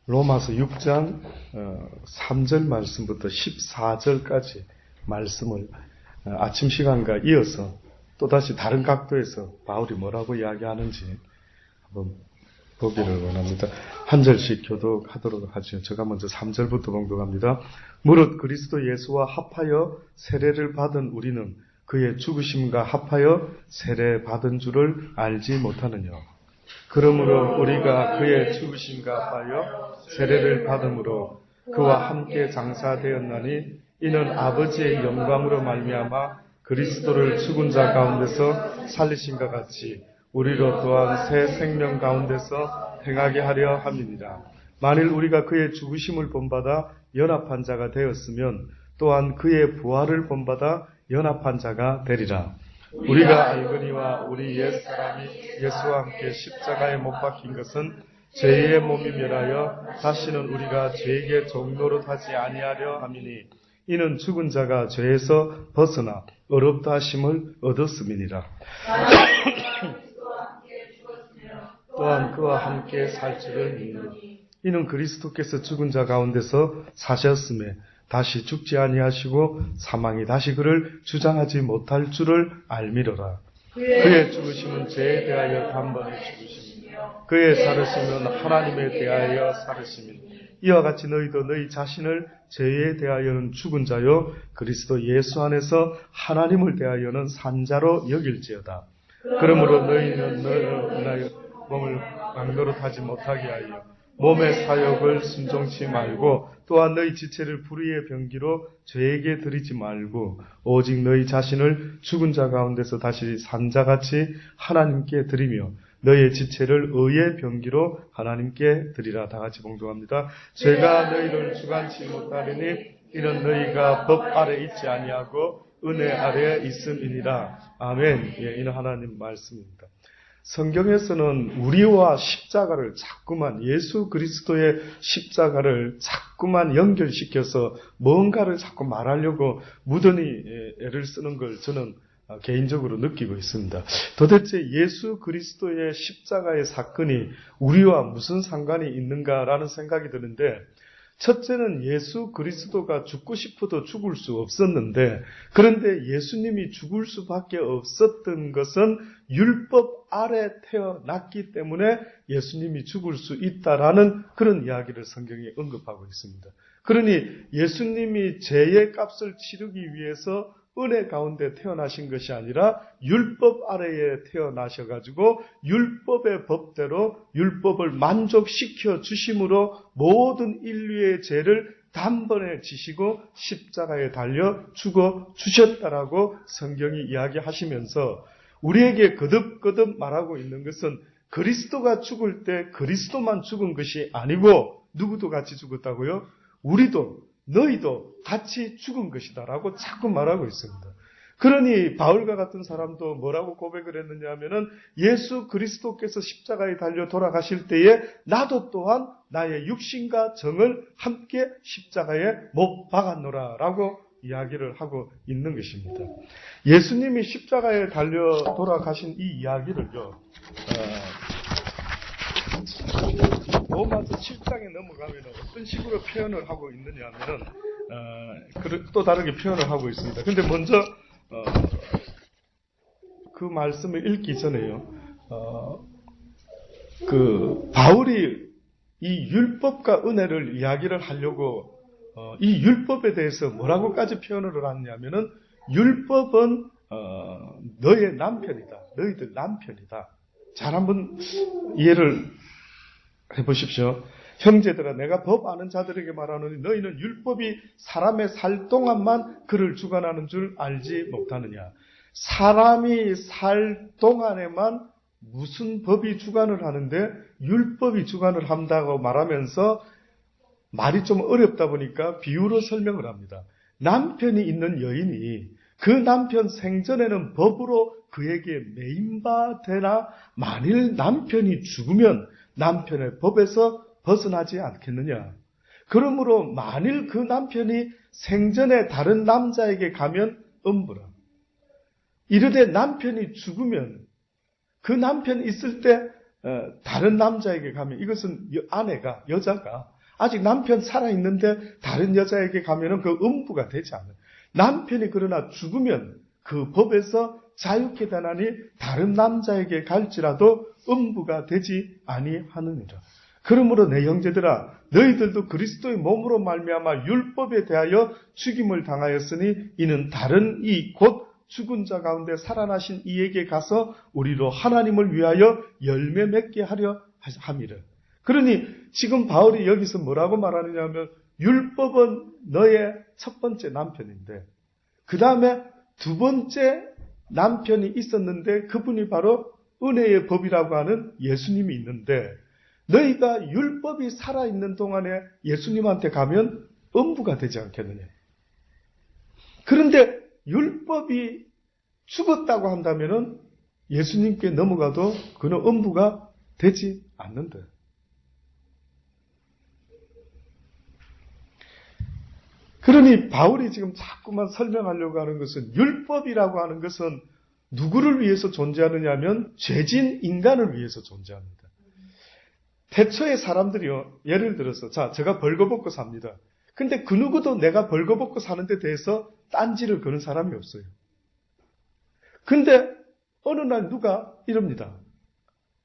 로마서 6장 3절 말씀부터 14절까지 말씀을 아침 시간과 이어서 또다시 다른 각도에서 바울이 뭐라고 이야기하는지 한번 보기를 원합니다. 한 절씩 교독하도록 하죠. 제가 먼저 3절부터 봉독합니다. 무릇 그리스도 예수와 합하여 세례를 받은 우리는 그의 죽으심과 합하여 세례 받은 줄을 알지 못하느냐. 그러므로 우리가 그의 죽으심과 합하여 세례를 받음으로 그와 함께 장사되었나니 이는 아버지의 영광으로 말미암아 그리스도를 죽은 자 가운데서 살리신과 같이 우리로 또한 새 생명 가운데서 행하게 하려 함이니라. 만일 우리가 그의 죽으심을 본받아 연합한 자가 되었으면 또한 그의 부활을 본받아 연합한 자가 되리라. 우리가 알거니와 우리 옛사람이 예수와 함께 십자가에 못 박힌 것은 죄의 몸이 멸하여 다시는 우리가 죄에게 종노릇하지 아니하려 함이니 이는 죽은 자가 죄에서 벗어나 의롭다 하심을 얻었음이니라. 또한 그와 함께 살 줄을 믿노니 이는 그리스도께서 죽은 자 가운데서 사셨음에 다시 죽지 아니하시고 사망이 다시 그를 주장하지 못할 줄을 알미로라. 그의 죽으심은 죄에 대하여 단번에 죽으심이며 그의 살으심은 하나님에 대하여 살으심이니 이와 같이 너희도 너희 자신을 죄에 대하여는 죽은 자요 그리스도 예수 안에서 하나님을 대하여는 산 자로 여길지어다. 그러므로 너희는 너희 몸을 막노릇하지 못하게 하여 몸의 사욕을 순종치 말고 또한 너희 지체를 불의의 병기로 죄에게 드리지 말고 오직 너희 자신을 죽은 자 가운데서 다시 산 자같이 하나님께 드리며 너희의 지체를 의의 병기로 하나님께 드리라. 다 같이 봉독합니다. 죄가 너희를 주관치 못하리니 이는 너희가 법 아래 있지 아니하고 은혜 아래에 있음이니라. 아멘. 예, 이는 하나님 말씀입니다. 성경에서는 우리와 십자가를 자꾸만 예수 그리스도의 십자가를 자꾸만 연결시켜서 뭔가를 자꾸 말하려고 무던히 애를 쓰는 걸 저는 개인적으로 느끼고 있습니다. 도대체 예수 그리스도의 십자가의 사건이 우리와 무슨 상관이 있는가라는 생각이 드는데 첫째는 예수 그리스도가 죽고 싶어도 죽을 수 없었는데 그런데 예수님이 죽을 수밖에 없었던 것은 율법 아래 태어났기 때문에 예수님이 죽을 수 있다라는 그런 이야기를 성경에 언급하고 있습니다. 그러니 예수님이 죄의 값을 치르기 위해서 은혜 가운데 태어나신 것이 아니라 율법 아래에 태어나셔가지고 율법의 법대로 율법을 만족시켜 주심으로 모든 인류의 죄를 단번에 지시고 십자가에 달려 죽어 주셨다라고 성경이 이야기하시면서 우리에게 거듭거듭 말하고 있는 것은 그리스도가 죽을 때 그리스도만 죽은 것이 아니고 누구도 같이 죽었다고요? 우리도 너희도 같이 죽은 것이다라고 자꾸 말하고 있습니다. 그러니 바울과 같은 사람도 뭐라고 고백을 했느냐 하면은 예수 그리스도께서 십자가에 달려 돌아가실 때에 나도 또한 나의 육신과 정을 함께 십자가에 못 박았노라 라고 이야기를 하고 있는 것입니다. 예수님이 십자가에 달려 돌아가신 이 이야기를요. 로마서 7장에 넘어가면 어떤 식으로 표현을 하고 있느냐 하면은 또 다르게 표현을 하고 있습니다. 근데 먼저 그 말씀을 읽기 전에요. 바울이 이 율법과 은혜를 이야기를 하려고 이 율법에 대해서 뭐라고까지 표현을 하냐면은 율법은 너의 남편이다. 너희들 남편이다. 잘 한번 이해를 해보십시오. 형제들아 내가 법 아는 자들에게 말하노니 너희는 율법이 사람의 살 동안만 그를 주관하는 줄 알지 못하느냐. 사람이 살 동안에만 무슨 법이 주관을 하는데 율법이 주관을 한다고 말하면서 말이 좀 어렵다 보니까 비유로 설명을 합니다. 남편이 있는 여인이 그 남편 생전에는 법으로 그에게 매인바 되나 만일 남편이 죽으면 남편의 법에서 벗어나지 않겠느냐. 그러므로 만일 그 남편이 생전에 다른 남자에게 가면 음부라. 이르되 남편이 죽으면 그 남편 있을 때 다른 남자에게 가면 이것은 아내가 여자가 아직 남편 살아있는데 다른 여자에게 가면은 그 음부가 되지 않아요. 남편이 그러나 죽으면 그 법에서 자유케 되나니 다른 남자에게 갈지라도 음부가 되지 아니하느니라. 그러므로 내 형제들아 너희들도 그리스도의 몸으로 말미암아 율법에 대하여 죽임을 당하였으니 이는 다른 이 곧 죽은 자 가운데 살아나신 이에게 가서 우리로 하나님을 위하여 열매 맺게 하려 함이라. 그러니 지금 바울이 여기서 뭐라고 말하느냐 하면 율법은 너의 첫 번째 남편인데 그 다음에 두 번째 남편이 있었는데 그분이 바로 은혜의 법이라고 하는 예수님이 있는데 너희가 율법이 살아있는 동안에 예수님한테 가면 음부가 되지 않겠느냐. 그런데 율법이 죽었다고 한다면 예수님께 넘어가도 그는 음부가 되지 않는다. 그러니 바울이 지금 자꾸만 설명하려고 하는 것은 율법이라고 하는 것은 누구를 위해서 존재하느냐 하면 죄진 인간을 위해서 존재합니다. 태초의 사람들이요. 예를 들어서 제가 벌거벗고 삽니다. 근데 그 누구도 내가 벌거벗고 사는 데 대해서 딴지를 거는 사람이 없어요. 근데 어느 날 누가 이럽니다.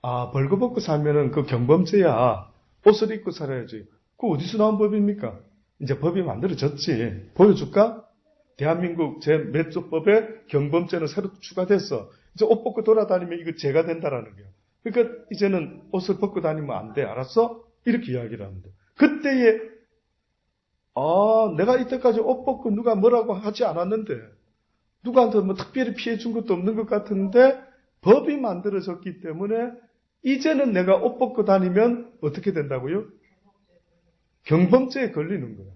벌거벗고 살면은 그 경범죄야. 옷을 입고 살아야지. 그거 어디서 나온 법입니까? 이제 법이 만들어졌지. 보여줄까? 대한민국 제 몇 조법에 경범죄는 새로 추가됐어. 이제 옷 벗고 돌아다니면 이거 죄가 된다라는 거야. 그러니까 이제는 옷을 벗고 다니면 안 돼. 알았어? 이렇게 이야기를 합니다. 그때에 내가 이때까지 옷 벗고 누가 뭐라고 하지 않았는데 누구한테 뭐 특별히 피해 준 것도 없는 것 같은데 법이 만들어졌기 때문에 이제는 내가 옷 벗고 다니면 어떻게 된다고요? 경범죄에 걸리는 거야.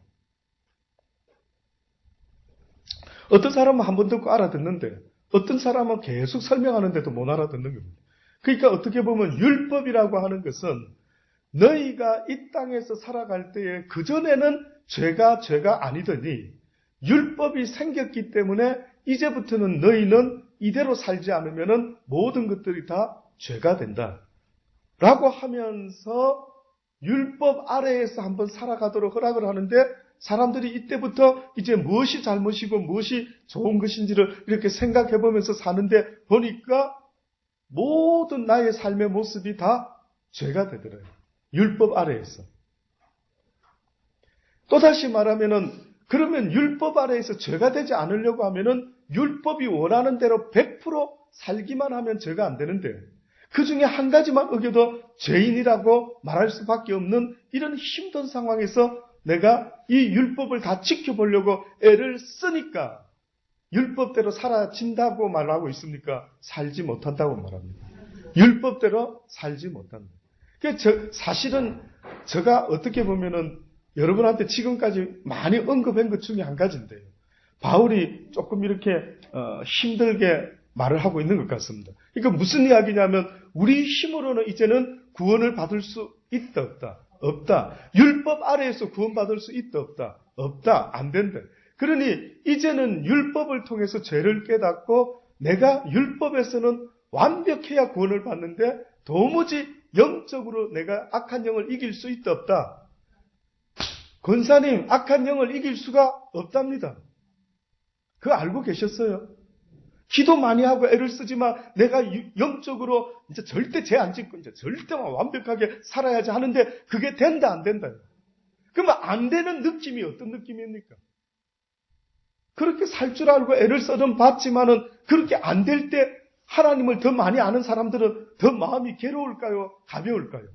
어떤 사람은 한 번 듣고 알아듣는데 어떤 사람은 계속 설명하는데도 못 알아듣는 겁니다. 그러니까 어떻게 보면 율법이라고 하는 것은 너희가 이 땅에서 살아갈 때에 그전에는 죄가 아니더니 율법이 생겼기 때문에 이제부터는 너희는 이대로 살지 않으면 모든 것들이 다 죄가 된다. 라고 하면서 율법 아래에서 한번 살아가도록 허락을 하는데 사람들이 이때부터 이제 무엇이 잘못이고 무엇이 좋은 것인지를 이렇게 생각해 보면서 사는데 보니까 모든 나의 삶의 모습이 다 죄가 되더래요. 율법 아래에서. 또다시 말하면은 그러면 율법 아래에서 죄가 되지 않으려고 하면은 율법이 원하는 대로 100% 살기만 하면 죄가 안 되는데 그 중에 한 가지만 어겨도 죄인이라고 말할 수밖에 없는 이런 힘든 상황에서 내가 이 율법을 다 지켜보려고 애를 쓰니까 율법대로 살아진다고 말하고 있습니까? 살지 못한다고 말합니다. 율법대로 살지 못한다. 사실은 제가 어떻게 보면은 여러분한테 지금까지 많이 언급한 것 중에 한 가지인데요. 바울이 조금 이렇게 힘들게 말을 하고 있는 것 같습니다. 그러니까 무슨 이야기냐면 우리 힘으로는 이제는 구원을 받을 수 있다 없다? 없다. 율법 아래에서 구원받을 수 있다 없다? 없다. 안 된다. 그러니 이제는 율법을 통해서 죄를 깨닫고 내가 율법에서는 완벽해야 구원을 받는데 도무지 영적으로 내가 악한 영을 이길 수 있다 없다? 권사님, 악한 영을 이길 수가 없답니다. 그거 알고 계셨어요? 기도 많이 하고 애를 쓰지만 내가 영적으로 이제 절대 죄 안 짓고 이제 절대만 완벽하게 살아야지 하는데 그게 된다 안 된다. 그러면 안 되는 느낌이 어떤 느낌입니까? 그렇게 살 줄 알고 애를 써는 봤지만은 그렇게 안 될 때 하나님을 더 많이 아는 사람들은 더 마음이 괴로울까요? 가벼울까요?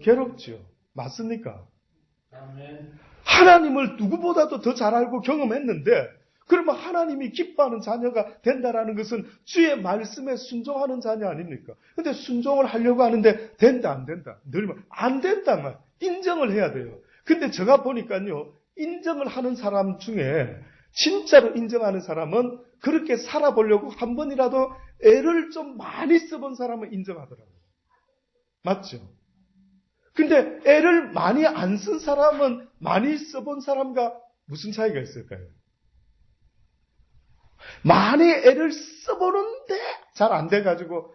괴롭죠. 맞습니까? 하나님을 누구보다도 더 잘 알고 경험했는데 그러면 하나님이 기뻐하는 자녀가 된다라는 것은 주의 말씀에 순종하는 자녀 아닙니까? 근데 순종을 하려고 하는데 된다 안 된다? 늘 안 된다만 인정을 해야 돼요. 근데 제가 보니까요. 인정을 하는 사람 중에 진짜로 인정하는 사람은 그렇게 살아보려고 한 번이라도 애를 좀 많이 써본 사람은 인정하더라고요. 맞죠? 근데 애를 많이 안 쓴 사람은 많이 써본 사람과 무슨 차이가 있을까요? 많이 애를 써보는데 잘 안 돼가지고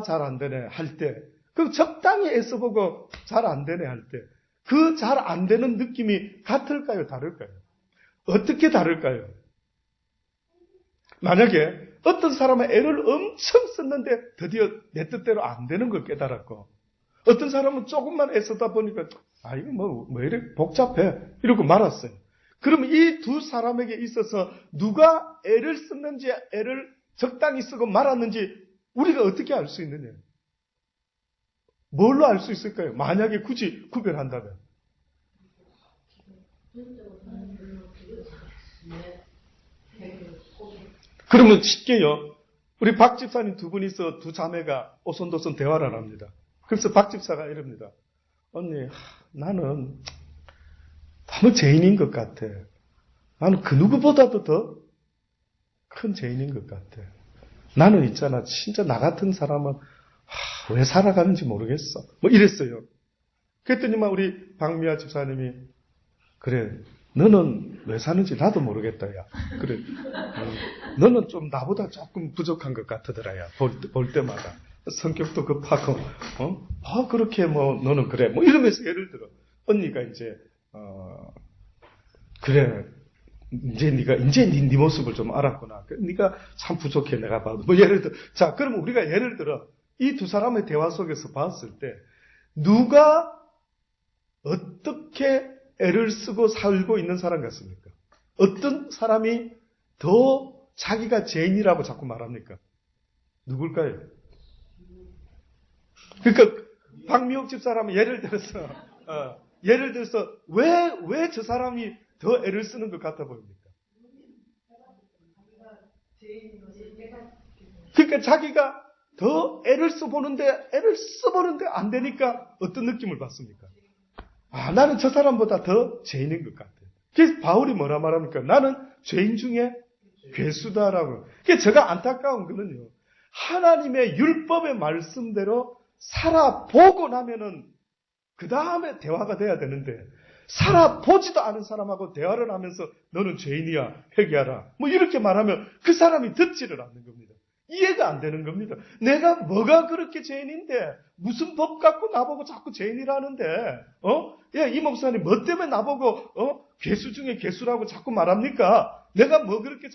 잘 안 되네 할 때 그럼 적당히 애써보고 잘 안 되네 할 때, 그 잘 안 되는 느낌이 같을까요? 다를까요? 어떻게 다를까요? 만약에 어떤 사람은 애를 엄청 썼는데 드디어 내 뜻대로 안 되는 걸 깨달았고, 어떤 사람은 조금만 애쓰다 보니까 이거 뭐 이렇게 복잡해 이러고 말았어요. 그러면 이 두 사람에게 있어서 누가 애를 썼는지, 애를 적당히 쓰고 말았는지 우리가 어떻게 알 수 있느냐? 뭘로 알 수 있을까요? 만약에 굳이 구별한다면. 그러면 쉽게요. 우리 박 집사님 두 분이서 두 자매가 오손도손 대화를 합니다. 그래서 박 집사가 이럽니다. 언니, 나는 너무 죄인인 것 같아. 나는 그 누구보다도 더 큰 죄인인 것 같아. 나는 있잖아, 진짜 나 같은 사람은 왜 살아가는지 모르겠어. 뭐 이랬어요. 그랬더니만 우리 박미아 집사님이, 그래, 너는 왜 사는지 나도 모르겠다, 야. 그래, 너는 좀 나보다 조금 부족한 것 같더라, 야. 볼 때마다. 성격도 급하고, 그렇게 너는 그래. 뭐 이러면서 예를 들어, 언니가 이제, 그래, 이제 네 모습을 좀 알았구나. 네가 참 부족해, 내가 봐도. 뭐 예를 들어, 자, 그러면 우리가 예를 들어, 이 두 사람의 대화 속에서 봤을 때, 누가 어떻게 애를 쓰고 살고 있는 사람 같습니까? 어떤 사람이 더 자기가 죄인이라고 자꾸 말합니까? 누굴까요? 그러니까 박미옥 집사람은 예를 들어서 왜 저 사람이 더 애를 쓰는 것 같아 보입니까? 그러니까 자기가 더 애를 써보는데 안 되니까 어떤 느낌을 받습니까? 나는 저 사람보다 더 죄인인 것 같아요. 그래서 바울이 뭐라 말합니까? 나는 죄인 중에 괴수다라고. 그래서 제가 안타까운 거는요, 하나님의 율법의 말씀대로 살아보고 나면은 그 다음에 대화가 돼야 되는데, 살아보지도 않은 사람하고 대화를 하면서 너는 죄인이야, 회개하라, 뭐 이렇게 말하면 그 사람이 듣지를 않는 겁니다. 이해가 안 되는 겁니다. 내가 뭐가 그렇게 죄인인데 무슨 법 갖고 나보고 자꾸 죄인이라는데, 이 목사님 뭐 때문에 나보고 괴수 중에 괴수라고 자꾸 말합니까? 내가 뭐 그렇게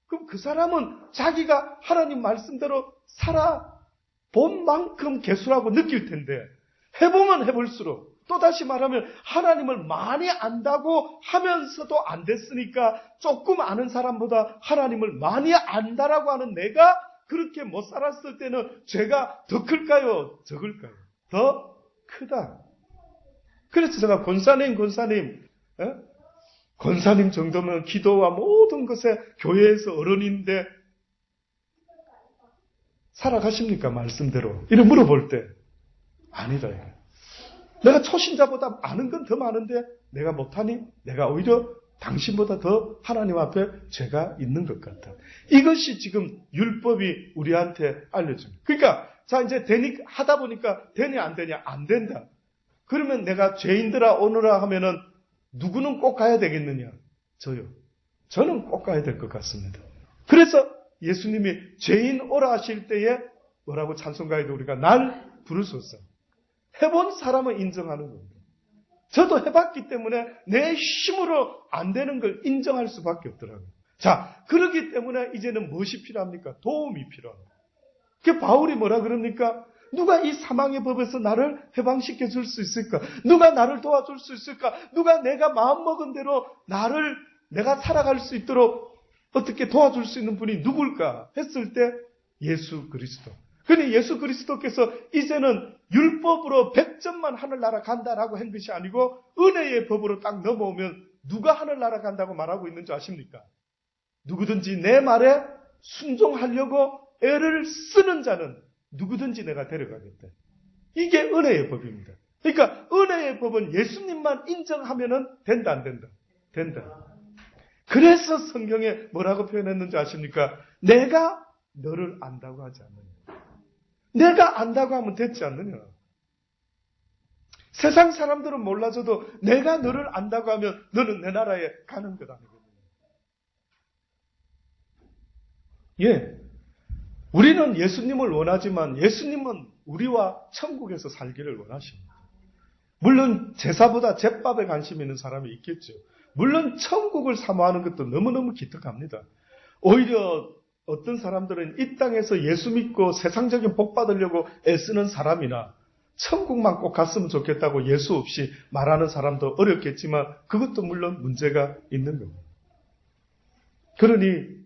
그럼 그 사람은 자기가 하나님 말씀대로 살아본 만큼 괴수라고 느낄 텐데, 해보면 해볼수록, 또다시 말하면 하나님을 많이 안다고 하면서도 안 됐으니까 조금 아는 사람보다 하나님을 많이 안다라고 하는 내가 그렇게 못 살았을 때는 죄가 더 클까요? 적을까요? 더 크다. 그래서 제가 권사님 정도면 기도와 모든 것에 교회에서 어른인데 살아가십니까? 말씀대로. 이렇게 물어볼 때 아니다. 내가 초신자보다 아는 건 더 많은데 내가 못하니? 내가 오히려 당신보다 더 하나님 앞에 죄가 있는 것 같아. 이것이 지금 율법이 우리한테 알려줍니다. 그러니까 자, 이제 하다 보니까 되냐 안 되냐? 안 된다. 그러면 내가 죄인들아 오너라 하면은 누구는 꼭 가야 되겠느냐? 저요. 저는 꼭 가야 될 것 같습니다. 그래서 예수님이 죄인 오라 하실 때에 뭐라고 찬송가에도 우리가 날 부르소서. 해본 사람은 인정하는 겁니다. 저도 해봤기 때문에 내 힘으로 안 되는 걸 인정할 수밖에 없더라고요. 자, 그렇기 때문에 이제는 무엇이 필요합니까? 도움이 필요합니다. 그 바울이 뭐라 그럽니까? 누가 이 사망의 법에서 나를 해방시켜 줄 수 있을까? 누가 나를 도와줄 수 있을까? 누가 내가 마음먹은 대로 내가 살아갈 수 있도록 어떻게 도와줄 수 있는 분이 누굴까? 했을 때 예수 그리스도. 그런데 예수 그리스도께서 이제는 율법으로 100점만 하늘나라 간다라고 한 것이 아니고 은혜의 법으로 딱 넘어오면 누가 하늘나라 간다고 말하고 있는 줄 아십니까? 누구든지 내 말에 순종하려고 애를 쓰는 자는 누구든지 내가 데려가겠다. 이게 은혜의 법입니다. 그러니까 은혜의 법은 예수님만 인정하면 된다 안 된다? 된다. 그래서 성경에 뭐라고 표현했는지 아십니까? 내가 너를 안다고 하지 않느냐. 내가 안다고 하면 됐지 않느냐. 세상 사람들은 몰라줘도 내가 너를 안다고 하면 너는 내 나라에 가는 것 아니거든요. 예. 우리는 예수님을 원하지만 예수님은 우리와 천국에서 살기를 원하십니다. 물론 제사보다 제밥에 관심 있는 사람이 있겠죠. 물론 천국을 사모하는 것도 너무너무 기특합니다. 오히려 어떤 사람들은 이 땅에서 예수 믿고 세상적인 복 받으려고 애쓰는 사람이나 천국만 꼭 갔으면 좋겠다고 예수 없이 말하는 사람도 어렵겠지만 그것도 물론 문제가 있는 겁니다. 그러니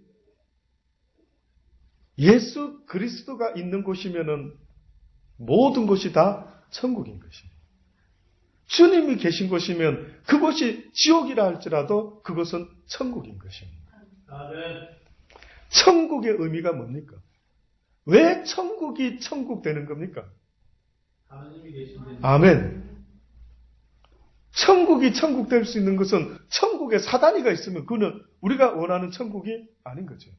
예수 그리스도가 있는 곳이면은 모든 곳이 다 천국인 것입니다. 주님이 계신 곳이면 그곳이 지옥이라 할지라도 그것은 천국인 것입니다. 아멘. 천국의 의미가 뭡니까? 왜 천국이 천국 되는 겁니까? 하나님이 계신데. 아멘. 천국이 천국 될 수 있는 것은 천국에 사단이가 있으면 그는 우리가 원하는 천국이 아닌 거죠.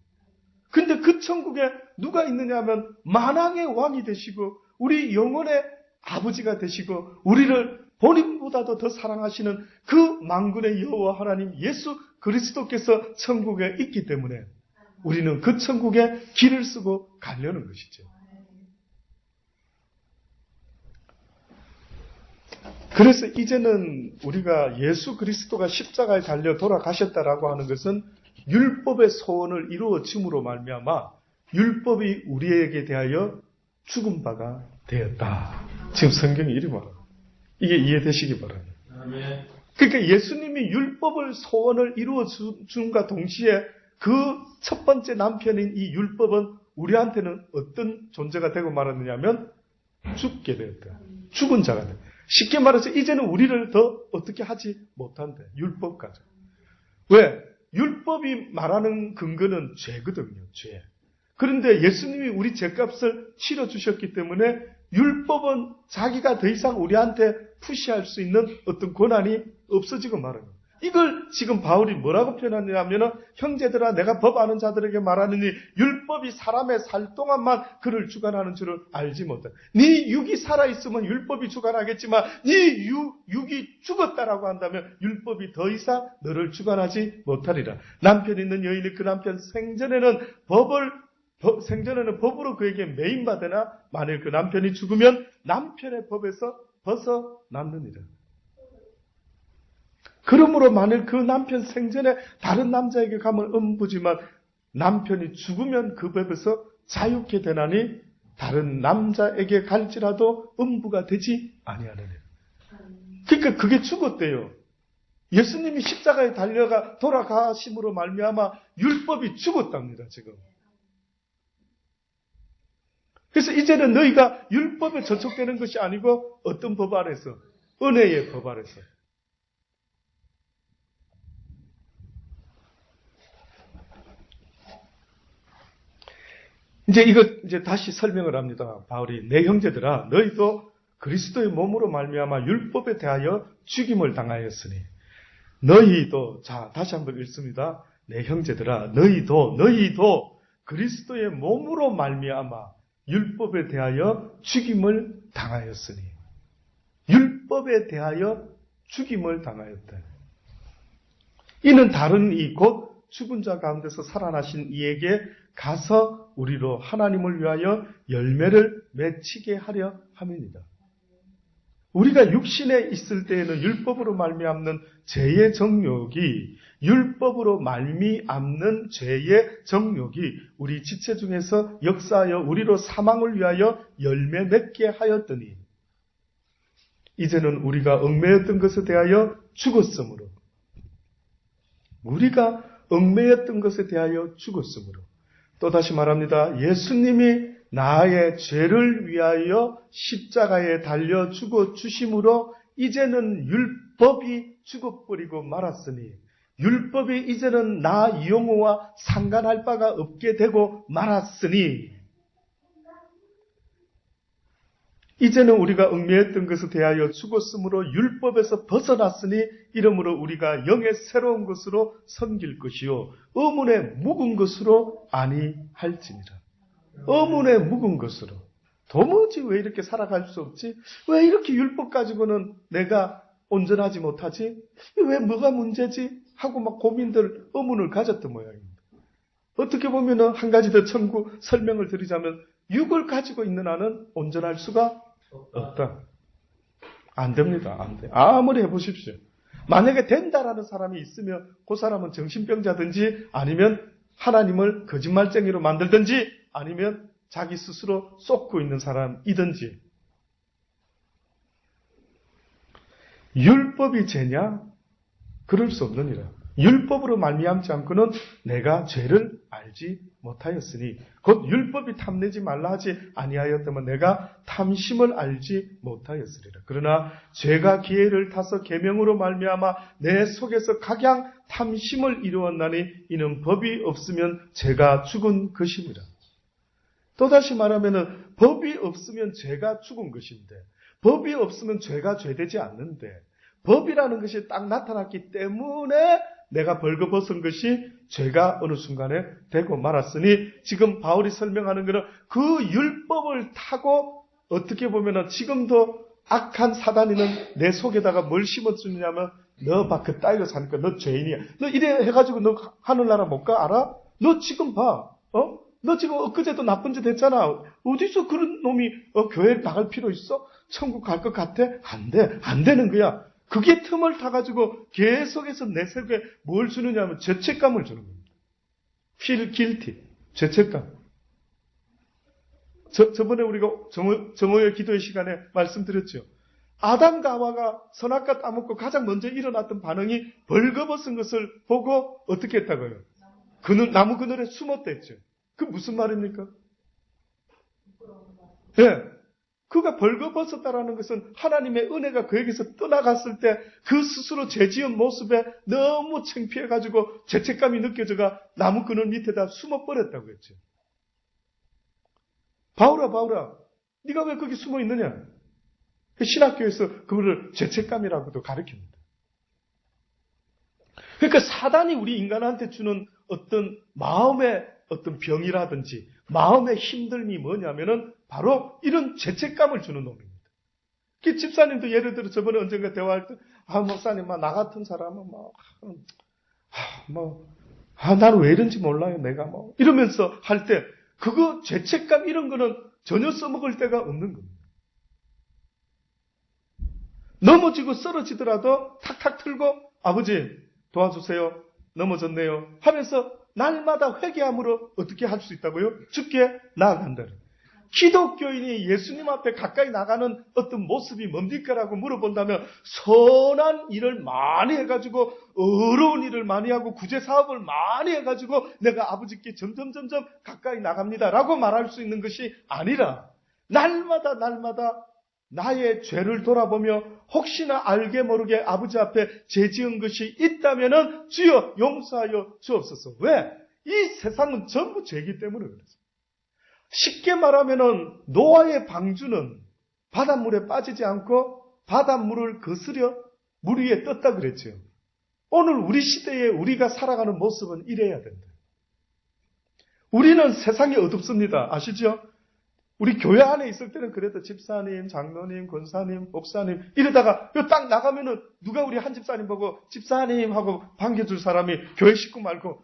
근데 그 천국에 누가 있느냐 하면 만왕의 왕이 되시고 우리 영혼의 아버지가 되시고 우리를 본인보다도 더 사랑하시는 그 만군의 여호와 하나님 예수 그리스도께서 천국에 있기 때문에 우리는 그 천국에 길을 쓰고 가려는 것이죠. 그래서 이제는 우리가 예수 그리스도가 십자가에 달려 돌아가셨다라고 하는 것은 율법의 소원을 이루어 줌으로 말미암아 율법이 우리에게 대하여 죽은 바가 되었다. 지금 성경이 이리 말합니다. 이게 이해되시기 바랍니다. 그러니까 예수님이 율법을 소원을 이루어 준과 동시에 그 첫 번째 남편인 이 율법은 우리한테는 어떤 존재가 되고 말았느냐 하면 죽게 되었다. 죽은 자가 되었다. 쉽게 말해서 이제는 우리를 더 어떻게 하지 못한대. 율법까지. 왜? 율법이 말하는 근거는 죄거든요. 죄. 그런데 예수님이 우리 죄값을 치러주셨기 때문에 율법은 자기가 더 이상 우리한테 푸시할 수 있는 어떤 권한이 없어지고 말합니다. 이걸 지금 바울이 뭐라고 표현하냐면 형제들아 내가 법 아는 자들에게 말하느니 율법이 사람의 살 동안만 그를 주관하는 줄을 알지 못해. 네 육이 살아있으면 율법이 주관하겠지만 네 육이 죽었다라고 한다면 율법이 더 이상 너를 주관하지 못하리라. 남편 있는 여인이 그 남편 생전에는 법으로 그에게 매인받으나 만일 그 남편이 죽으면 남편의 법에서 벗어났느니라. 그러므로 만일 그 남편 생전에 다른 남자에게 가면 음부지만 남편이 죽으면 그 법에서 자유케 되나니 다른 남자에게 갈지라도 음부가 되지 아니하느니라. 그러니까 그게 죽었대요. 예수님이 십자가에 달려가 돌아가심으로 말미암아 율법이 죽었답니다. 지금. 그래서 이제는 너희가 율법에 저촉되는 것이 아니고 어떤 법 아래서? 은혜의 법 아래서. 이제 다시 설명을 합니다. 바울이 내 형제들아 너희도 그리스도의 몸으로 말미암아 율법에 대하여 죽임을 당하였으니 너희도 자 다시 한번 읽습니다. 내 형제들아 너희도 그리스도의 몸으로 말미암아 율법에 대하여 죽임을 당하였으니 율법에 대하여 죽임을 당하였다. 이는 다른 이 곧 죽은 자 가운데서 살아나신 이에게 가서 우리로 하나님을 위하여 열매를 맺히게 하려 함입니다. 우리가 육신에 있을 때에는 율법으로 말미암는 죄의 정욕이 우리 지체 중에서 역사하여 우리로 사망을 위하여 열매 맺게 하였더니 이제는 우리가 얽매였던 것에 대하여 죽었으므로 또 다시 말합니다. 예수님이 나의 죄를 위하여 십자가에 달려 죽어 주심으로 이제는 율법이 죽어버리고 말았으니 율법이 이제는 나 영호와 상관할 바가 없게 되고 말았으니 이제는 우리가 얽매였던 것에 대하여 죽었으므로 율법에서 벗어났으니 이러므로 우리가 영의 새로운 것으로 섬길 것이요 의문에 묵은 것으로 아니할지니라. 의문에 묵은 것으로 도무지 왜 이렇게 살아갈 수 없지? 왜 이렇게 율법 가지고는 내가 온전하지 못하지? 왜 뭐가 문제지? 하고 막 의문을 가졌던 모양입니다. 어떻게 보면 한 가지 더 설명을 드리자면 육을 가지고 있는 한은 온전할 수가 없다. 안 됩니다. 안 돼. 아무리 해보십시오. 만약에 된다라는 사람이 있으면 그 사람은 정신병자든지 아니면 하나님을 거짓말쟁이로 만들든지 아니면 자기 스스로 쏟고 있는 사람이든지. 율법이 죄냐? 그럴 수 없느니라. 율법으로 말미암지 않고는 내가 죄를 알지 못하였으니 곧 율법이 탐내지 말라 하지 아니하였다면 내가 탐심을 알지 못하였으리라. 그러나 죄가 기회를 타서 계명으로 말미암아 내 속에서 각양 탐심을 이루었나니 이는 법이 없으면 죄가 죽은 것이니라. 또다시 말하면 법이 없으면 죄가 죽은 것인데 법이 없으면 죄가 죄되지 않는데 법이라는 것이 딱 나타났기 때문에 내가 벌거벗은 것이 죄가 어느 순간에 되고 말았으니 지금 바울이 설명하는 것은 그 율법을 타고 어떻게 보면 지금도 악한 사단이는 내 속에다가 뭘 심어주느냐면 너 봐 그 따위로 사니까 너 죄인이야. 너 이래 해가지고 너 하늘나라 못 가 알아? 너 지금 봐. 너 지금 엊그제도 나쁜 짓 했잖아. 어디서 그런 놈이 교회 나갈 필요 있어? 천국 갈 것 같아? 안 돼. 안 되는 거야. 그게 틈을 타가지고 계속해서 내 속에 뭘 주느냐 하면 죄책감을 주는 겁니다. feel guilty. 죄책감. 저번에 우리가 정오의 기도의 시간에 말씀드렸죠. 아담과 하와가 선악과 따먹고 가장 먼저 일어났던 반응이 벌거벗은 것을 보고 어떻게 했다고요? 나무 그늘에 숨었다 했죠. 그 무슨 말입니까? 예. 그가 벌거벗었다라는 것은 하나님의 은혜가 그에게서 떠나갔을 때 그 스스로 죄지은 모습에 너무 창피해가지고 죄책감이 느껴져가 나무 그늘 밑에다 숨어버렸다고 했죠. 바울아, 네가 왜 거기 숨어 있느냐? 신학교에서 그거를 죄책감이라고도 가르칩니다. 그러니까 사단이 우리 인간한테 주는 어떤 마음의 어떤 병이라든지 마음의 힘듦이 뭐냐면은 바로 이런 죄책감을 주는 놈입니다. 그 집사님도 예를 들어 저번에 언젠가 대화할 때 목사님 나 같은 사람은 나는 왜 이런지 몰라요 내가 이러면서 할 때 그거 죄책감 이런 거는 전혀 써먹을 데가 없는 겁니다. 넘어지고 쓰러지더라도 탁탁 틀고 아버지 도와주세요 넘어졌네요 하면서 날마다 회개함으로 어떻게 할 수 있다고요? 주께 나아간다. 기독교인이 예수님 앞에 가까이 나가는 어떤 모습이 뭡니까라고 물어본다면 선한 일을 많이 해가지고 어려운 일을 많이 하고 구제 사업을 많이 해가지고 내가 아버지께 점점 가까이 나갑니다라고 말할 수 있는 것이 아니라 날마다 나의 죄를 돌아보며 혹시나 알게 모르게 아버지 앞에 죄 지은 것이 있다면은 주여 용서하여 주옵소서. 왜? 이 세상은 전부 죄이기 때문에 그렇습니다. 쉽게 말하면은 노아의 방주는 바닷물에 빠지지 않고 바닷물을 거스려 물 위에 떴다 그랬죠. 오늘 우리 시대에 우리가 살아가는 모습은 이래야 된다. 우리는 세상이 어둡습니다. 아시죠? 우리 교회 안에 있을 때는 그래도 집사님, 장로님, 권사님, 목사님 이러다가 딱 나가면은 누가 우리 한 집사님 보고 집사님 하고 반겨줄 사람이 교회 식구 말고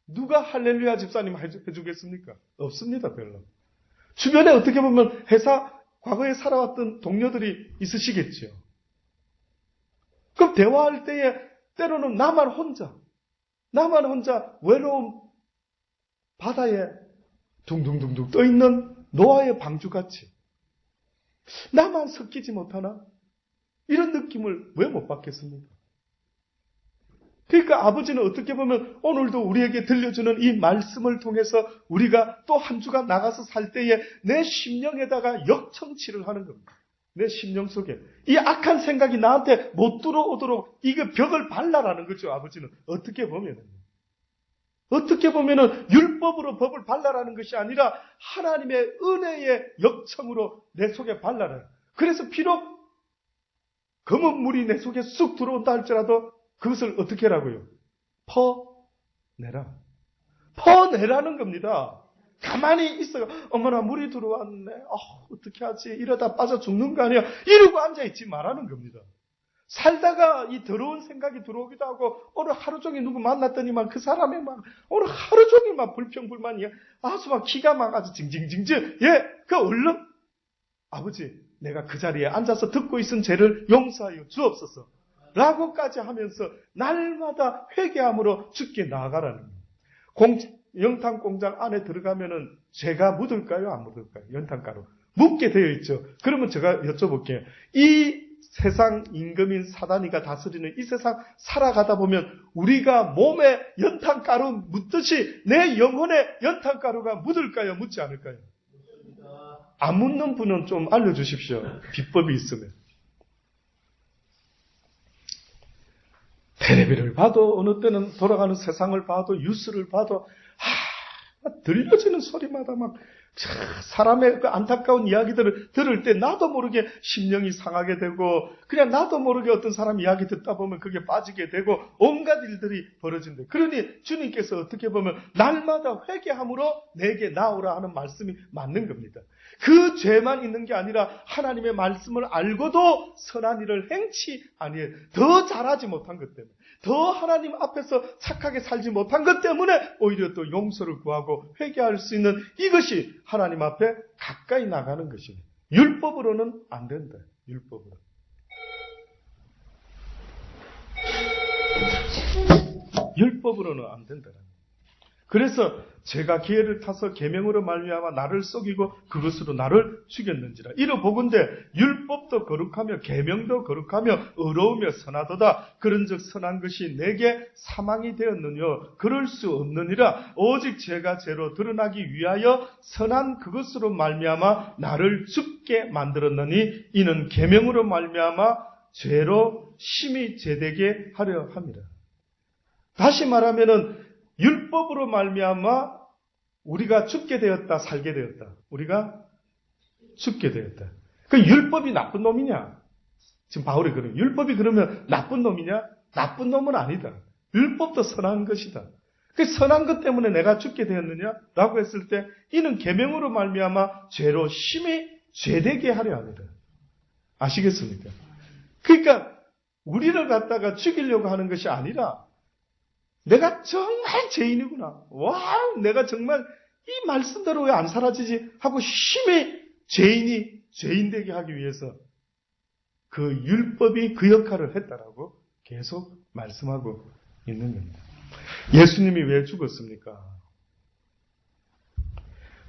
누가 할렐루야 집사님 해주겠습니까? 없습니다, 별로. 주변에 어떻게 보면 과거에 살아왔던 동료들이 있으시겠죠. 그럼 대화할 때에 때로는 나만 혼자 외로운 바다에 둥둥둥둥 떠있는 노아의 방주같이 나만 섞이지 못하나? 이런 느낌을 왜 못 받겠습니까? 그러니까 아버지는 어떻게 보면 오늘도 우리에게 들려주는 이 말씀을 통해서 우리가 또 한 주간 나가서 살 때에 내 심령에다가 역청치를 하는 겁니다. 내 심령 속에 이 악한 생각이 나한테 못 들어오도록 이거 벽을 발라라는 거죠. 아버지는 어떻게 보면은 율법으로 법을 발라라는 것이 아니라 하나님의 은혜의 역청으로 내 속에 발라라. 그래서 비록 검은 물이 내 속에 쑥 들어온다 할지라도 그것을 어떻게 하라고요? 퍼내라는 겁니다. 가만히 있어요. 어머나 물이 들어왔네. 어떻게 하지? 이러다 빠져 죽는 거 아니야? 이러고 앉아있지 말라는 겁니다. 살다가 이 더러운 생각이 들어오기도 하고, 오늘 하루 종일 누구 만났더니만 그 사람이 막, 오늘 하루 종일 막 불평불만이야. 아주 막 기가 막 아주 징징징징. 그 얼른, 아버지, 내가 그 자리에 앉아서 듣고 있은 죄를 용서하여 주옵소서. 라고까지 하면서 날마다 회개함으로 주께 나아가라는 거예요. 연탄 공장 안에 들어가면은 죄가 묻을까요? 안 묻을까요? 연탄가루. 묻게 되어 있죠. 그러면 제가 여쭤볼게요. 이 세상 임금인 사단이가 다스리는 이 세상 살아가다 보면 우리가 몸에 연탄가루 묻듯이 내 영혼에 연탄가루가 묻을까요? 묻지 않을까요? 안 묻는 분은 좀 알려주십시오. 비법이 있으면. 텔레비를 봐도 어느 때는 돌아가는 세상을 봐도 뉴스를 봐도 들려지는 소리마다 막 사람의 그 안타까운 이야기들을 들을 때 나도 모르게 심령이 상하게 되고 그냥 나도 모르게 어떤 사람 이야기 듣다 보면 그게 빠지게 되고 온갖 일들이 벌어진대. 그러니 주님께서 어떻게 보면 날마다 회개함으로 내게 나오라 하는 말씀이 맞는 겁니다. 그 죄만 있는 게 아니라 하나님의 말씀을 알고도 선한 일을 행치 아니해 더 잘하지 못한 것 때문에 더 하나님 앞에서 착하게 살지 못한 것 때문에 오히려 또 용서를 구하고 회개할 수 있는 이것이 하나님 앞에 가까이 나가는 것입니다. 율법으로는 안 된다. 율법으로. 율법으로는 안 된다. 그래서 제가 기회를 타서 계명으로 말미암아 나를 속이고 그것으로 나를 죽였는지라. 이러보건대 율법도 거룩하며 계명도 거룩하며 의로우며 선하도다. 그런즉 선한 것이 내게 사망이 되었느뇨. 그럴 수 없느니라. 오직 죄가 죄로 드러나기 위하여 선한 그것으로 말미암아 나를 죽게 만들었느니 이는 계명으로 말미암아 죄로 심히 죄되게 하려 함이라. 다시 말하면은 율법으로 말미암아 우리가 죽게 되었다, 살게 되었다. 우리가 죽게 되었다. 그 율법이 나쁜 놈이냐? 지금 바울이 그러면 율법이 그러면 나쁜 놈이냐? 나쁜 놈은 아니다. 율법도 선한 것이다. 그 선한 것 때문에 내가 죽게 되었느냐? 라고 했을 때 이는 계명으로 말미암아 죄로 심히 죄되게 하려 합니다. 아시겠습니까? 그러니까 우리를 갖다가 죽이려고 하는 것이 아니라 내가 정말 죄인이구나. 와, 내가 정말 이 말씀대로 왜 안 사라지지? 하고 심히 죄인 되게 하기 위해서 그 율법이 그 역할을 했다라고 계속 말씀하고 있는 겁니다. 예수님이 왜 죽었습니까?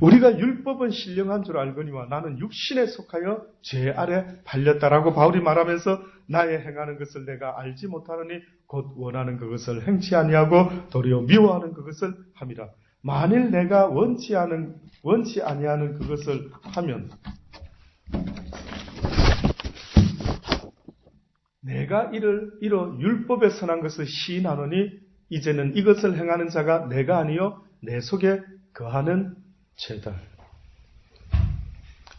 우리가 율법은 신령한 줄 알거니와 나는 육신에 속하여 죄 아래 팔렸다라고 바울이 말하면서 나의 행하는 것을 내가 알지 못하느니 곧 원하는 그것을 행치 아니하고 도리어 미워하는 그것을 함이라. 만일 내가 원치 아니하는 그것을 하면 내가 이로 율법에 선한 것을 시인하노니 이제는 이것을 행하는 자가 내가 아니요 내 속에 거하는 죄다.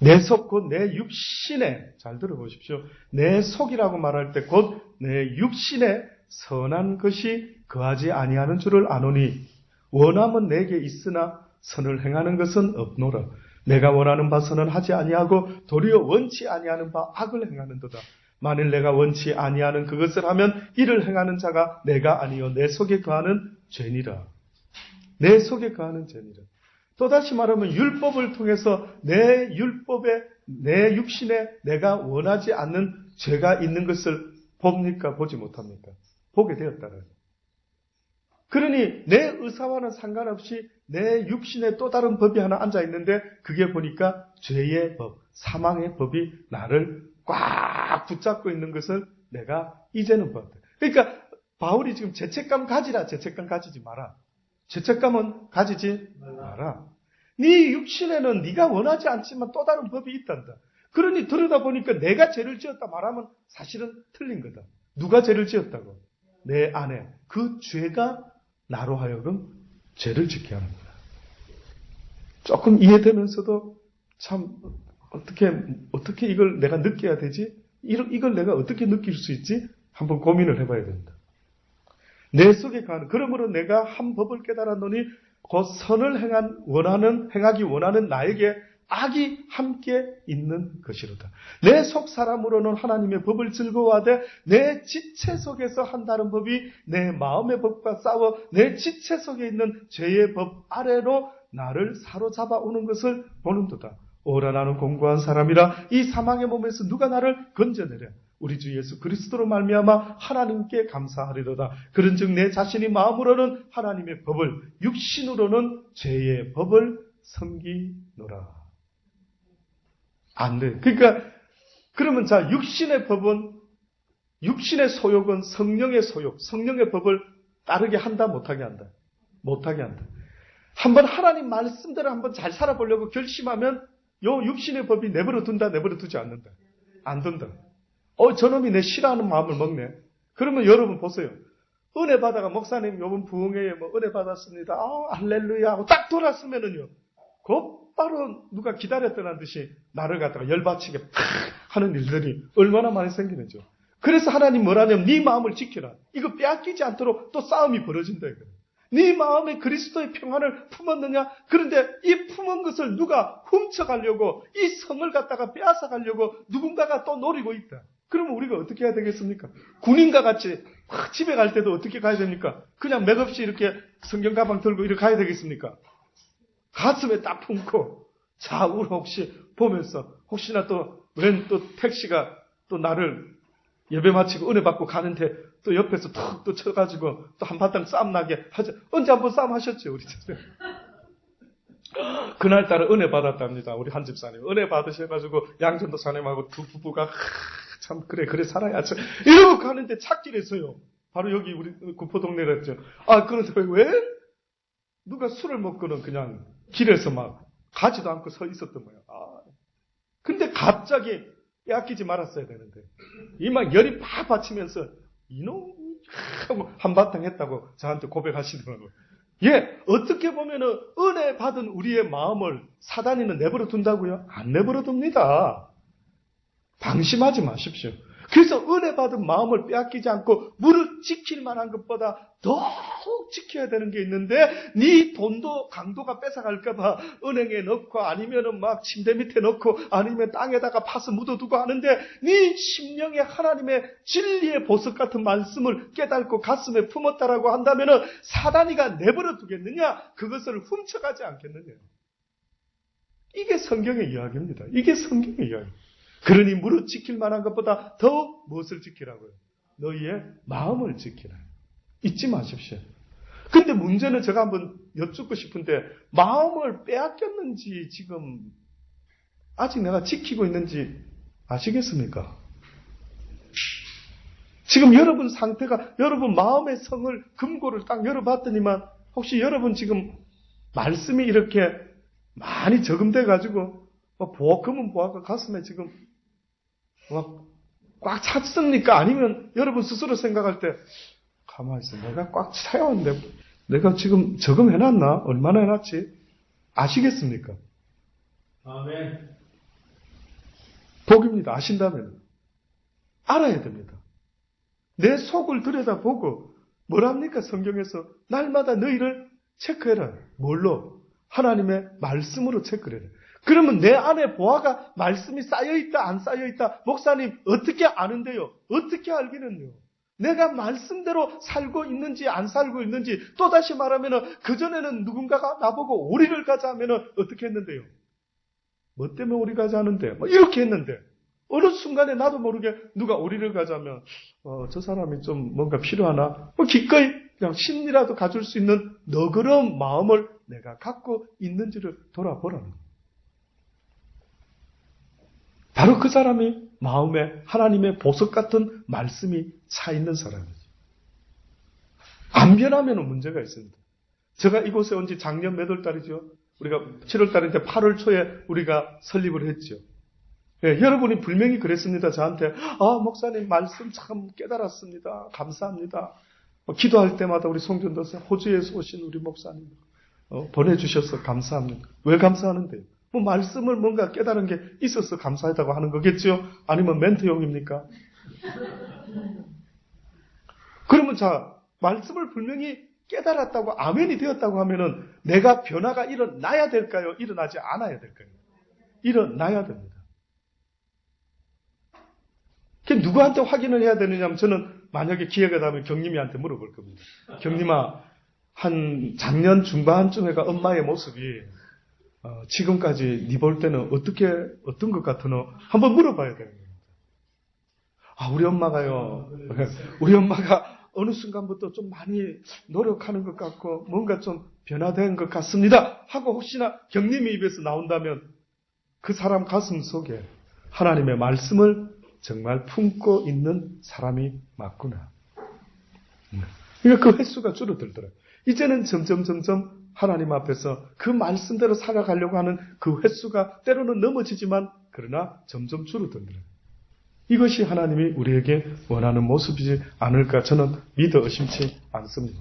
내 속, 곧 내 육신에, 잘 들어보십시오. 내 속이라고 말할 때 곧 내 육신에 선한 것이 거하지 아니하는 줄을 아노니 원함은 내게 있으나 선을 행하는 것은 없노라. 내가 원하는 바 선은 하지 아니하고 도리어 원치 아니하는 바 악을 행하는도다. 만일 내가 원치 아니하는 그것을 하면 이를 행하는 자가 내가 아니요 내 속에 거하는 죄니라. 내 속에 거하는 죄니라. 또다시 말하면 율법을 통해서 내 율법에 내 육신에 내가 원하지 않는 죄가 있는 것을 봅니까? 보지 못합니까? 보게 되었다는. 그러니 내 의사와는 상관없이 내 육신에 또 다른 법이 하나 앉아 있는데 그게 보니까 죄의 법, 사망의 법이 나를 꽉 붙잡고 있는 것을 내가 이제는 봤다. 그러니까 바울이 지금 죄책감 가지라, 죄책감 가지지 마라. 죄책감은 가지지 마라. 네 육신에는 네가 원하지 않지만 또 다른 법이 있단다. 그러니 들여다보니까 내가 죄를 지었다 말하면 사실은 틀린 거다. 누가 죄를 지었다고? 내 안에. 그 죄가 나로 하여금 죄를 짓게 하는 거다. 조금 이해되면서도 참 어떻게 이걸 내가 느껴야 되지? 이걸 내가 어떻게 느낄 수 있지? 한번 고민을 해봐야 된다. 내 속에 가는 그러므로 내가 한 법을 깨달았노니 곧 선을 행하기 원하는 나에게 악이 함께 있는 것이로다. 내 속 사람으로는 하나님의 법을 즐거워하되 내 지체 속에서 한다는 법이 내 마음의 법과 싸워 내 지체 속에 있는 죄의 법 아래로 나를 사로잡아 오는 것을 보는도다. 오라 나는 공고한 사람이라 이 사망의 몸에서 누가 나를 건져내랴. 우리 주 예수 그리스도로 말미암아 하나님께 감사하리로다. 그런즉 내 자신이 마음으로는 하나님의 법을 육신으로는 죄의 법을 섬기노라. 안 돼. 그러니까 그러면 자 육신의 법은 육신의 소욕은 성령의 소욕, 성령의 법을 따르게 한다, 못하게 한다. 못하게 한다. 한번 하나님 말씀대로 한번 잘 살아보려고 결심하면 요 육신의 법이 내버려 둔다, 내버려 두지 않는다. 안 둔다. 저놈이 내 싫어하는 마음을 먹네. 그러면 여러분 보세요. 은혜 받아가 목사님 요번 부흥회에 뭐 은혜 받았습니다. 할렐루야 하고 딱 돌았으면은요. 곧바로 누가 기다렸다는 듯이 나를 갖다가 열받치게 팍 하는 일들이 얼마나 많이 생기는죠. 그래서 하나님 뭐라냐면 네 마음을 지켜라. 이거 빼앗기지 않도록 또 싸움이 벌어진다. 네 마음에 그리스도의 평안을 품었느냐? 그런데 이 품은 것을 누가 훔쳐가려고 이 성을 갖다가 빼앗아가려고 누군가가 또 노리고 있다. 그러면 우리가 어떻게 해야 되겠습니까? 군인과 같이 집에 갈 때도 어떻게 가야 됩니까? 그냥 맥없이 이렇게 성경 가방 들고 이렇게 가야 되겠습니까? 가슴에 딱 품고 좌우로 혹시 보면서 혹시나 또 웬 또 택시가 또 나를 예배 마치고 은혜 받고 가는데 또 옆에서 툭 또 쳐가지고 또 한바탕 싸움 나게 하죠. 언제 한번 싸움 하셨죠, 우리 집에? 그날따라 은혜 받았답니다. 우리 한 집사님 은혜 받으셔가지고 양전도사님하고 두 부부가 참 그래 살아야죠. 이러고 가는데 찾길에서요. 바로 여기 우리 구포동네랬죠. 그런데 왜 누가 술을 먹고는 그냥 길에서 막 가지도 않고 서 있었던 거예요. 근데 갑자기 빼앗기지 말았어야 되는데 이 막 열이 팍 받치면서 이놈 하고 한바탕 했다고 저한테 고백하시더라고요. 어떻게 보면은 은혜 받은 우리의 마음을 사단이는 내버려 둔다고요? 안 내버려 둡니다. 방심하지 마십시오. 그래서 은혜 받은 마음을 빼앗기지 않고 무릇 지킬 만한 것보다 더욱 지켜야 되는 게 있는데 네 돈도 강도가 뺏어갈까 봐 은행에 넣고 아니면은 막 침대 밑에 넣고 아니면 땅에다가 파서 묻어두고 하는데 네 심령에 하나님의 진리의 보석 같은 말씀을 깨닫고 가슴에 품었다라고 한다면은 사단이가 내버려 두겠느냐? 그것을 훔쳐가지 않겠느냐? 이게 성경의 이야기입니다. 이게 성경의 이야기. 그러니 무릇 지킬 만한 것보다 더욱 무엇을 지키라고요? 너희의 마음을 지키라. 잊지 마십시오. 근데 문제는 제가 한번 여쭙고 싶은데 마음을 빼앗겼는지 지금 아직 내가 지키고 있는지 아시겠습니까? 지금 여러분 상태가 여러분 마음의 성을 금고를 딱 열어봤더니만 혹시 여러분 지금 말씀이 이렇게 많이 저금돼 가지고 보아크면 보아가 가슴에 지금 꽉 찼습니까? 아니면 여러분 스스로 생각할 때 가만히 있어. 내가 꽉 차였는데 내가 지금 저금해놨나? 얼마나 해놨지? 아시겠습니까? 아멘. 복입니다. 아신다면 알아야 됩니다. 내 속을 들여다보고 뭐랍니까? 성경에서 날마다 너희를 체크해라. 뭘로? 하나님의 말씀으로 체크해라. 그러면 내 안에 보아가 말씀이 쌓여있다 안 쌓여있다 목사님 어떻게 아는데요? 어떻게 알기는요? 내가 말씀대로 살고 있는지 안 살고 있는지 또다시 말하면 그전에는 누군가가 나보고 오리를 가자 하면 어떻게 했는데요? 뭐 때문에 오리 가자 하는데 이렇게 했는데 어느 순간에 나도 모르게 누가 오리를 가자면 저 사람이 좀 뭔가 필요하나? 기꺼이 그냥 신이라도 가질 수 있는 너그러운 마음을 내가 갖고 있는지를 돌아보라는 거예요. 바로 그 사람이 마음에 하나님의 보석 같은 말씀이 차 있는 사람이죠. 안 변하면 문제가 있습니다. 제가 이곳에 온 지 작년 몇 월 달이죠? 우리가 7월 달인데 8월 초에 우리가 설립을 했죠. 여러분이 분명히 그랬습니다. 저한테 목사님 말씀 참 깨달았습니다. 감사합니다. 기도할 때마다 우리 송전도사 호주에서 오신 우리 목사님 보내주셔서 감사합니다. 왜 감사하는데요? 말씀을 뭔가 깨달은 게 있어서 감사하다고 하는 거겠죠? 아니면 멘트용입니까? 그러면 말씀을 분명히 깨달았다고 아멘이 되었다고 하면은 내가 변화가 일어나야 될까요? 일어나지 않아야 될까요? 일어나야 됩니다. 누구한테 확인을 해야 되느냐면 저는 만약에 기회가 되면 경림이한테 물어볼 겁니다. 경림아, 한 작년 중반쯤에가 엄마의 모습이 지금까지 네 볼 때는 어떤 것 같으노? 한번 물어봐야 되는 겁니다. 우리 엄마가요. 우리 엄마가 어느 순간부터 좀 많이 노력하는 것 같고 뭔가 좀 변화된 것 같습니다. 하고 혹시나 경림이 입에서 나온다면 그 사람 가슴 속에 하나님의 말씀을 정말 품고 있는 사람이 맞구나. 그러니까 그 횟수가 줄어들더라고요. 이제는 점점 하나님 앞에서 그 말씀대로 살아가려고 하는 그 횟수가 때로는 넘어지지만 그러나 점점 줄어들더라고요. 이것이 하나님이 우리에게 원하는 모습이지 않을까 저는 믿어 의심치 않습니다.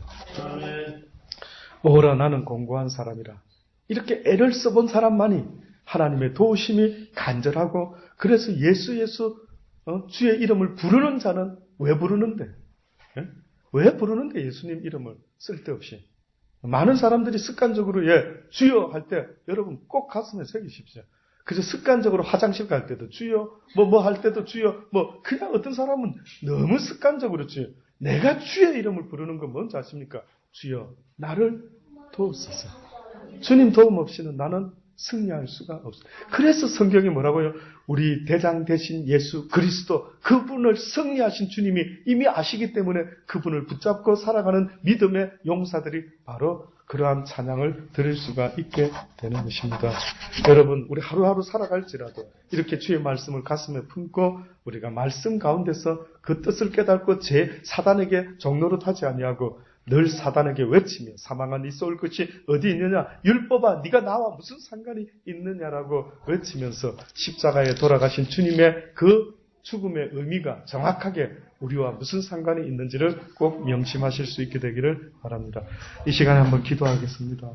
오라 나는 공고한 사람이라. 이렇게 애를 써본 사람만이 하나님의 도우심이 간절하고 그래서 예수 주의 이름을 부르는 자는 왜 부르는데? 왜 부르는데 예수님 이름을 쓸데없이? 많은 사람들이 습관적으로 주여 할 때 여러분 꼭 가슴에 새기십시오. 그래서 습관적으로 화장실 갈 때도 주여, 뭐 할 때도 주여, 그냥 어떤 사람은 너무 습관적으로 주여. 내가 주의 이름을 부르는 건 뭔지 아십니까? 주여, 나를 도우소서. 주님 도움 없이는 나는 승리할 수가 없어요. 그래서 성경이 뭐라고요? 우리 대장 되신 예수 그리스도 그분을 승리하신 주님이 이미 아시기 때문에 그분을 붙잡고 살아가는 믿음의 용사들이 바로 그러한 찬양을 들을 수가 있게 되는 것입니다. 여러분 우리 하루하루 살아갈지라도 이렇게 주의 말씀을 가슴에 품고 우리가 말씀 가운데서 그 뜻을 깨닫고 사단에게 종노릇하지 아니하고 늘 사단에게 외치며 사망한 네 쏠 것이 어디 있느냐? 율법아 네가 나와 무슨 상관이 있느냐라고 외치면서 십자가에 돌아가신 주님의 그 죽음의 의미가 정확하게 우리와 무슨 상관이 있는지를 꼭 명심하실 수 있게 되기를 바랍니다. 이 시간에 한번 기도하겠습니다.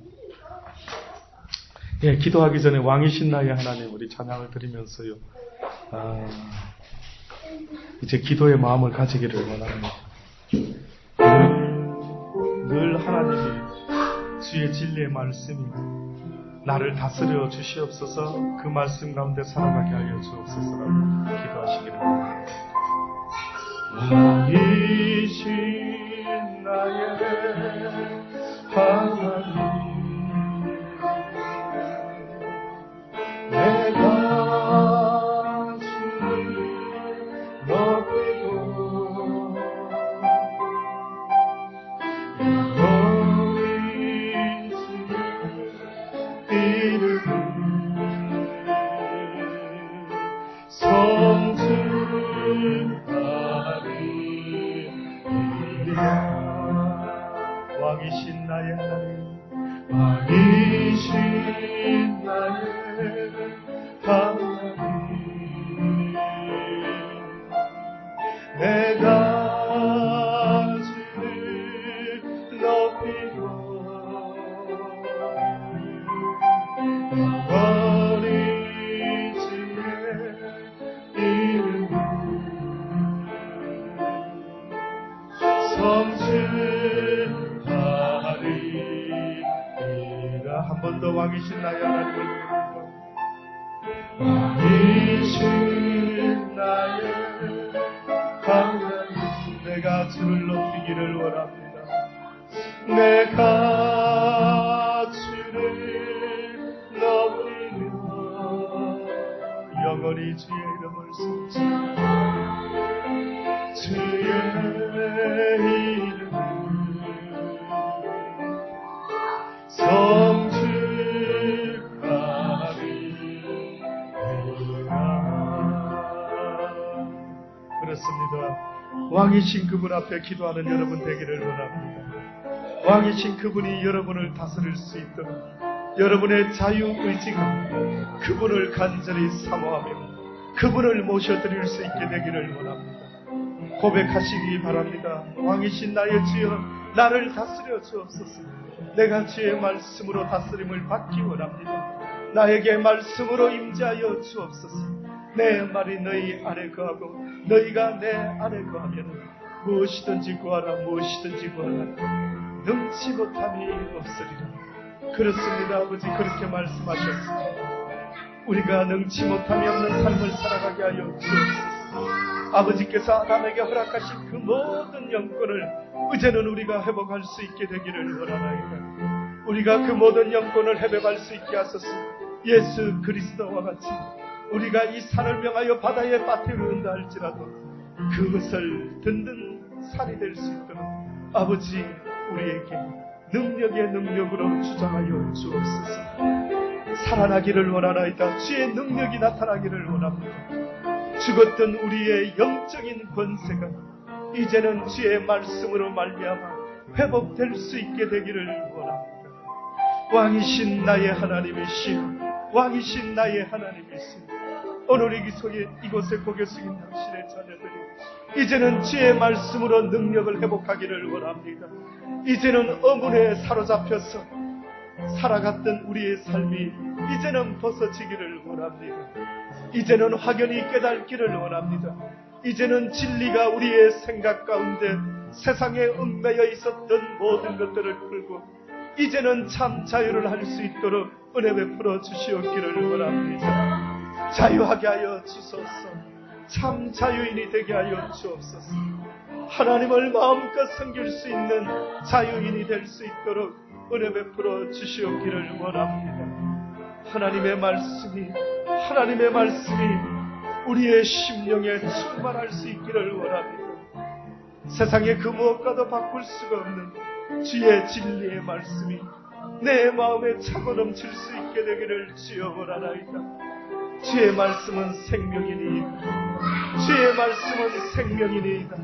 기도하기 전에 왕이신 나의 하나님 우리 찬양을 드리면서요. 이제 기도의 마음을 가지기를 원합니다. 늘 하나님이 주의 진리의 말씀이 나를 다스려 주시옵소서 그 말씀 가운데 살아가게 하여 주옵소서라고 기도하시기를 바랍니다. 왕이신 나의 하나님 내가 주를 높이고 왕이신 나의 하나님 왕이신 나의 하나님 내가 주를 높이고 영원히 주의 이름을 성취하리이다. 한 번 더 왕이신 나의 하나님을 부릅니다. 왕이신 나의 하나님 내가 주를 높이기를 원합니다. 내가 주를 높이며 영원히 주의 이름을 성취하리 주의 이름을 그렇습니다. 왕이신 그분 앞에 기도하는 여러분 되기를 원합니다. 왕이신 그분이 여러분을 다스릴 수 있도록 여러분의 자유의지가 그분을 간절히 사모하며 그분을 모셔드릴 수 있게 되기를 원합니다. 고백하시기 바랍니다. 왕이신 나의 주여 나를 다스려 주옵소서. 내가 주의 말씀으로 다스림을 받기 원합니다. 나에게 말씀으로 임재하여 주옵소서. 내 말이 너희 안에 거하고 너희가 내 안에 거하면 무엇이든지 구하라 무엇이든지 구하라 능치 못함이 없으리라. 그렇습니다. 아버지 그렇게 말씀하셨습니다. 우리가 능치 못함이 없는 삶을 살아가게 하여 주옵소서. 아버지께서 아담에게 허락하신 그 모든 영권을 이제는 우리가 회복할 수 있게 되기를 원하나이다. 우리가 그 모든 영권을 회복할 수 있게 하소서. 예수 그리스도와 같이 우리가 이 산을 명하여 바다에 빠뜨린다 할지라도 그것을 든든 산이 될 수 있도록 아버지 우리에게 능력의 능력으로 주장하여 주옵소서. 살아나기를 원하나이다. 주의 능력이 나타나기를 원합니다. 죽었던 우리의 영적인 권세가 이제는 주의 말씀으로 말미암아 회복될 수 있게 되기를 원합니다. 왕이신 나의 하나님이시여, 왕이신 나의 하나님이시여, 오늘 이곳에 고개 숙인 당신의 자녀들이 이제는 주의 말씀으로 능력을 회복하기를 원합니다. 이제는 어문에 사로잡혀서 살아갔던 우리의 삶이 이제는 벗어지기를 원합니다. 이제는 확연히 깨닫기를 원합니다. 이제는 진리가 우리의 생각 가운데 세상에 얽매여 있었던 모든 것들을 풀고 이제는 참 자유를 할 수 있도록 은혜 베풀어 주시옵기를 원합니다. 자유하게 하여 주소서. 참 자유인이 되게 하여 주옵소서. 하나님을 마음껏 섬길 수 있는 자유인이 될 수 있도록 은혜 베풀어 주시옵기를 원합니다. 하나님의 말씀이 우리의 심령에 충만할 수 있기를 원합니다. 세상의 그 무엇과도 바꿀 수가 없는 주의 진리의 말씀이 내 마음에 차고 넘칠 수 있게 되기를 주여 원하나이다. 주의 말씀은 생명이니이다. 주의 말씀은 생명이니이다.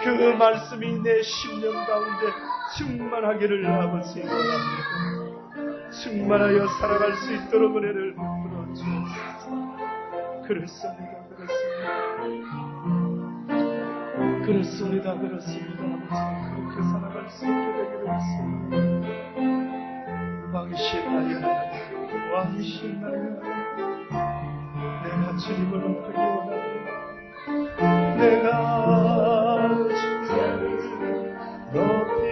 그 말씀이 내 심령 가운데 충만하기를 아버지 원합니다. 충만하여 살아갈 수 있도록 은혜를 베풀어 주옵소서. 그렇습니다. 아버지 그렇게 살아갈 수 있게 되기를 원합니다. 왕이신 나의 하나님, 왕이신 나의 하나님, 내가 주님을 높이기 원합니다. 내가 주님을 높이며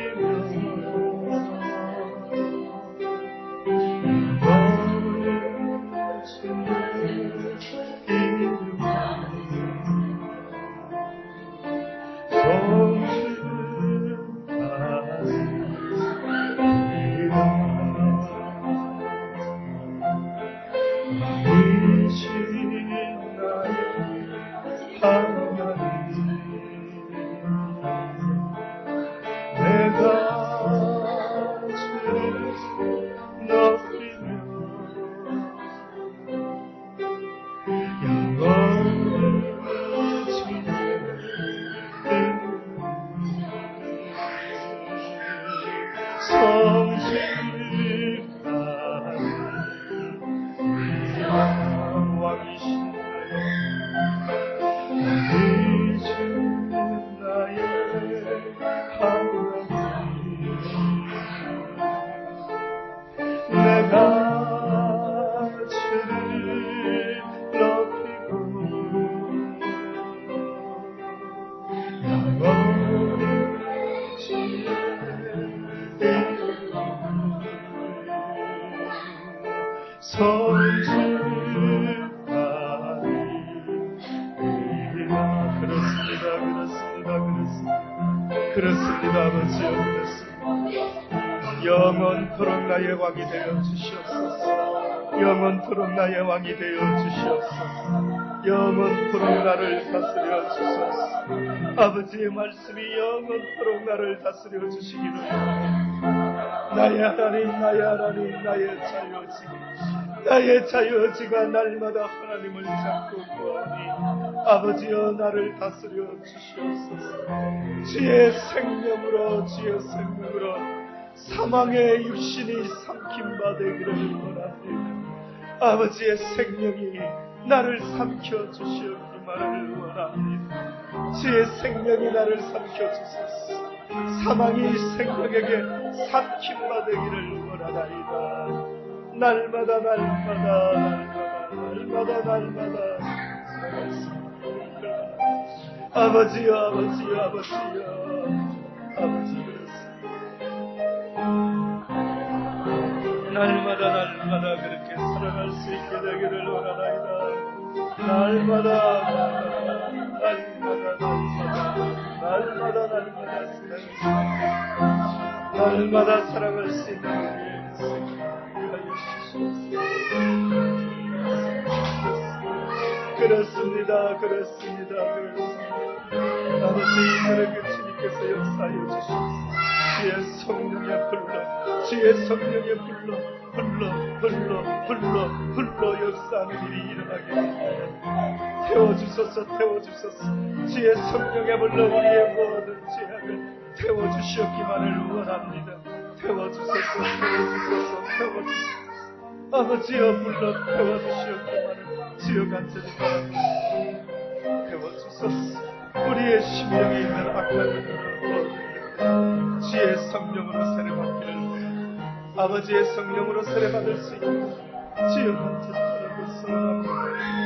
그렇습니다. 아버지여 그렇습니다. 영원토록 나의 왕이 되어 주시옵소서. 영원토록 나의 왕이 되어 주시옵소서. 영원토록 나를 다스려 주소서. 아버지의 말씀이 영원토록 나를 다스려 주시기를 원합니다. 나의 하나님, 나의 자유지, 나의 자유지가 날마다 하나님을 찾고 구하니 아버지여 나를 다스려 주시옵소서. 주의 생명으로 사망의 육신이 삼킴바 되기를 원합니다. 아버지의 생명이 나를 삼켜 주시옵기만을 원합니다. 주의 생명이 나를 삼켜 주소서. 사망이 생명에게 삼킴바 되기를 원하나이다. 날마다 아버지여 아버지 그렇습니다. 날마다 그렇게 살아갈 수 있게 되기를 원하나이다. 날마다 살아갈 수 있는 우리의 인생 하여 주시옵소서. 그렇습니다. 아버지, 이들에게 주님께서 역사하여 주시옵소서. 주의 성령의 불러 역사하는 일이 일어나게 하옵소서. 태워주소서. 주의 성령의 불러 우리의 모든 죄악을 태워주시옵기만을 원합니다. 태워주소서. 아버지여, 불러 태워주시옵기만을 주여 간절히 바랍니다. 태워주소서. 우리의 심령에 있는 악한 것들을 주의 성령으로 세례받기를 아버지의 성령으로 세례받을 수 있는 주여 간절히 바라고 소원합니다.